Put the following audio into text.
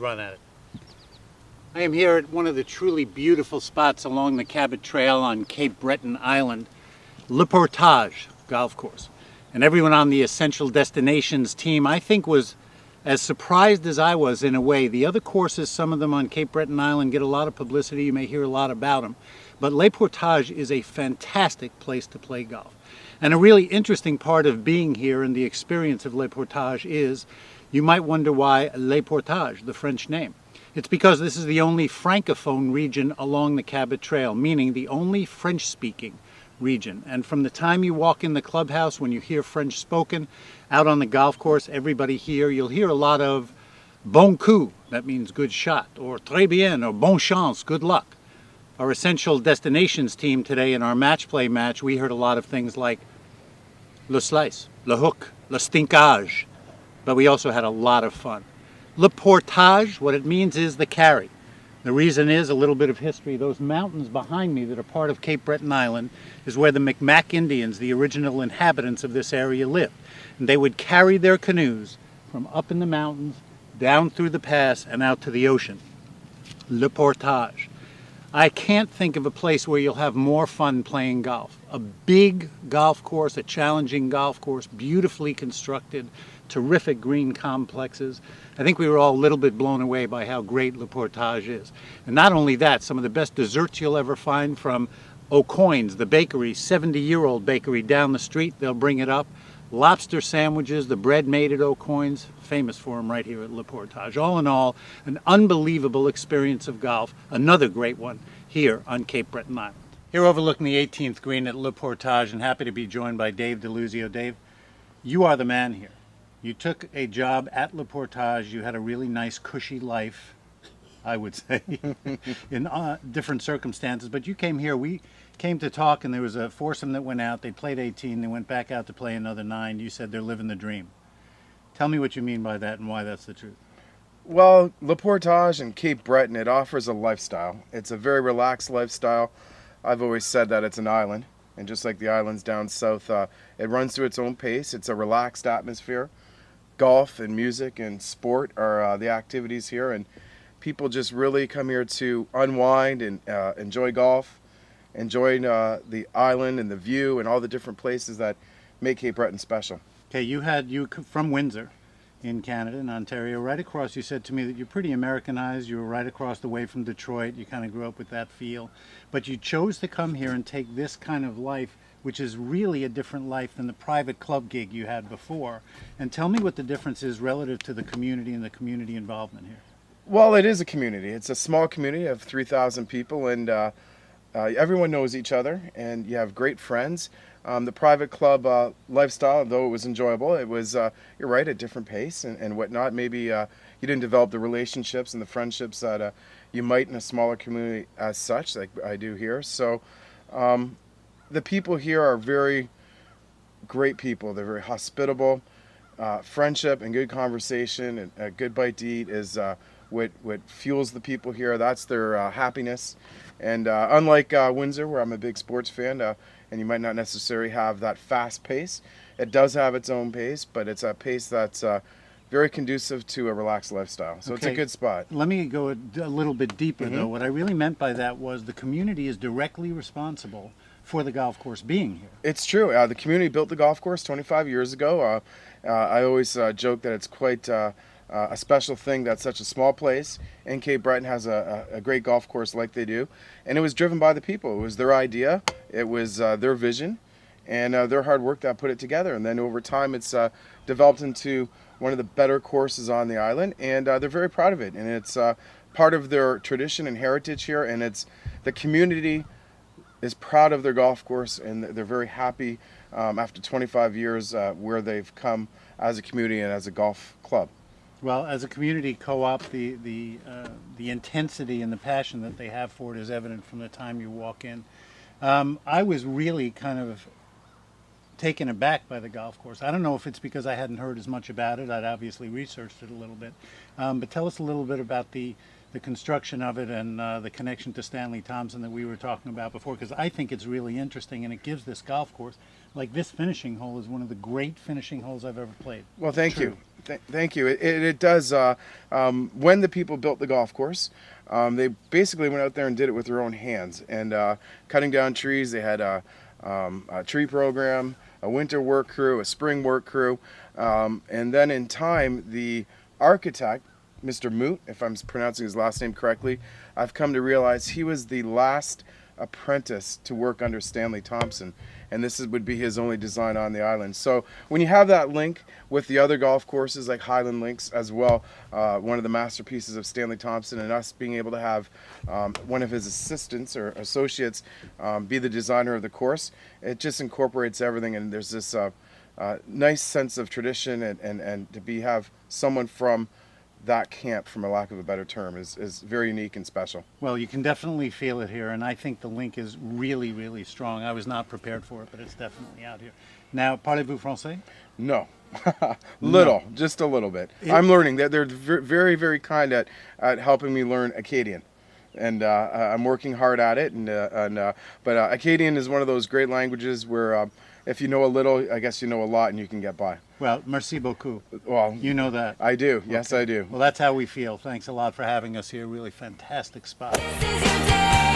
run at it. I am here at one of the truly beautiful spots along the Cabot Trail on Cape Breton Island, Le Portage golf course. And everyone on the Essential Destinations team, I think, was as surprised as I was in a way. The other courses, some of them on Cape Breton Island, get a lot of publicity. You may hear a lot about them. But Le Portage is a fantastic place to play golf. And a really interesting part of being here and the experience of Le Portage is, you might wonder why Le Portage, the French name. It's because this is the only francophone region along the Cabot Trail, meaning the only French-speaking region. And from the time you walk in the clubhouse, when you hear French spoken, out on the golf course, everybody here, you'll hear a lot of bon coup, that means good shot, or très bien, or bon chance, good luck. Our Essential Destinations team today in our match play match, we heard a lot of things like le slice, le hook, le stinkage, but we also had a lot of fun. Le Portage, what it means is the carry. The reason is a little bit of history. Those mountains behind me that are part of Cape Breton Island is where the Micmac Indians, the original inhabitants of this area, lived. And they would carry their canoes from up in the mountains, down through the pass, and out to the ocean. Le Portage. I can't think of a place where you'll have more fun playing golf. A big golf course, a challenging golf course, beautifully constructed, terrific green complexes. I think we were all a little bit blown away by how great Le Portage is. And not only that, some of the best desserts you'll ever find from O'Coin's, the bakery, 70-year-old bakery down the street, they'll bring it up. Lobster sandwiches, the bread made at O'Coin's, famous for them right here at Le Portage. All in all, an unbelievable experience of golf, another great one here on Cape Breton Island. Here overlooking the 18th green at Le Portage, and happy to be joined by Dave DeLuzio. Dave, you are the man here. You took a job at Le Portage. You had a really nice, cushy life, I would say, in different circumstances. But you came here. We came to talk, and there was a foursome that went out. They played 18. They went back out to play another 9. You said they're living the dream. Tell me what you mean by that and why that's the truth. Well, Le Portage and Cape Breton, it offers a lifestyle. It's a very relaxed lifestyle. I've always said that it's an island. And just like the islands down south, it runs through its own pace. It's a relaxed atmosphere. Golf and music and sport are the activities here, and people just really come here to unwind and enjoy golf, enjoy the island and the view and all the different places that make Cape Breton special. Okay, you from Windsor in Canada, in Ontario, right across. You said to me that you're pretty Americanized. You were right across the way from Detroit. You kind of grew up with that feel, but you chose to come here and take this kind of life, which is really a different life than the private club gig you had before. And tell me what the difference is relative to the community and the community involvement here. Well, it is a community. It's a small community of 3,000 people, and everyone knows each other, and you have great friends. The private club lifestyle, though it was enjoyable, it was, you're right, a different pace and whatnot. Maybe you didn't develop the relationships and the friendships that you might in a smaller community as such, like I do here. So the people here are very great people. They're very hospitable. Friendship and good conversation and a good bite to eat is what fuels the people here. That's their happiness. And unlike Windsor, where I'm a big sports fan, and you might not necessarily have that fast pace, it does have its own pace, but it's a pace that's very conducive to a relaxed lifestyle. So Okay. it's a good spot. Let me go a little bit deeper, though. What I really meant by that was the community is directly responsible for the golf course being here. It's true. The community built the golf course 25 years ago. I always joke that it's quite a special thing that such a small place in Cape Breton has a great golf course like they do. And it was driven by the people. It was their idea. It was their vision and their hard work that put it together. And then over time, it's developed into one of the better courses on the island. And they're very proud of it. And it's part of their tradition and heritage here. And it's the community is proud of their golf course, and they're very happy after 25 years where they've come as a community and as a golf club. Well, as a community co-op, the intensity and the passion that they have for it is evident from the time you walk in. I was really kind of taken aback by the golf course. I don't know if it's because I hadn't heard as much about it. I'd obviously researched it a little bit. But tell us a little bit about the construction of it and the connection to Stanley Thompson that we were talking about before, because I think it's really interesting, and it gives this golf course, like this finishing hole is one of the great finishing holes I've ever played. Well, thank True. you. Thank you. It does. When the people built the golf course, they basically went out there and did it with their own hands and cutting down trees. They had a tree program, a winter work crew, a spring work crew, and then in time, the architect, Mr. Moot, if I'm pronouncing his last name correctly, I've come to realize he was the last apprentice to work under Stanley Thompson, and would be his only design on the island. So when you have that link with the other golf courses like Highland Links as well, one of the masterpieces of Stanley Thompson, and us being able to have one of his assistants or associates be the designer of the course, it just incorporates everything, and there's this nice sense of tradition, and to have someone from that camp, from a lack of a better term, is very unique and special. Well, you can definitely feel it here, and I think the link is really, really strong. I was not prepared for it, but it's definitely out here. Now, parlez-vous français? No. Little, just a little bit. I'm learning. They're very, very kind at helping me learn Acadian. And I'm working hard at it. But Acadian is one of those great languages where if you know a little, I guess you know a lot and you can get by. Well, merci beaucoup. Well, you know that. I do. Yes, I do. Well, that's how we feel. Thanks a lot for having us here. Really fantastic spot. This is your day.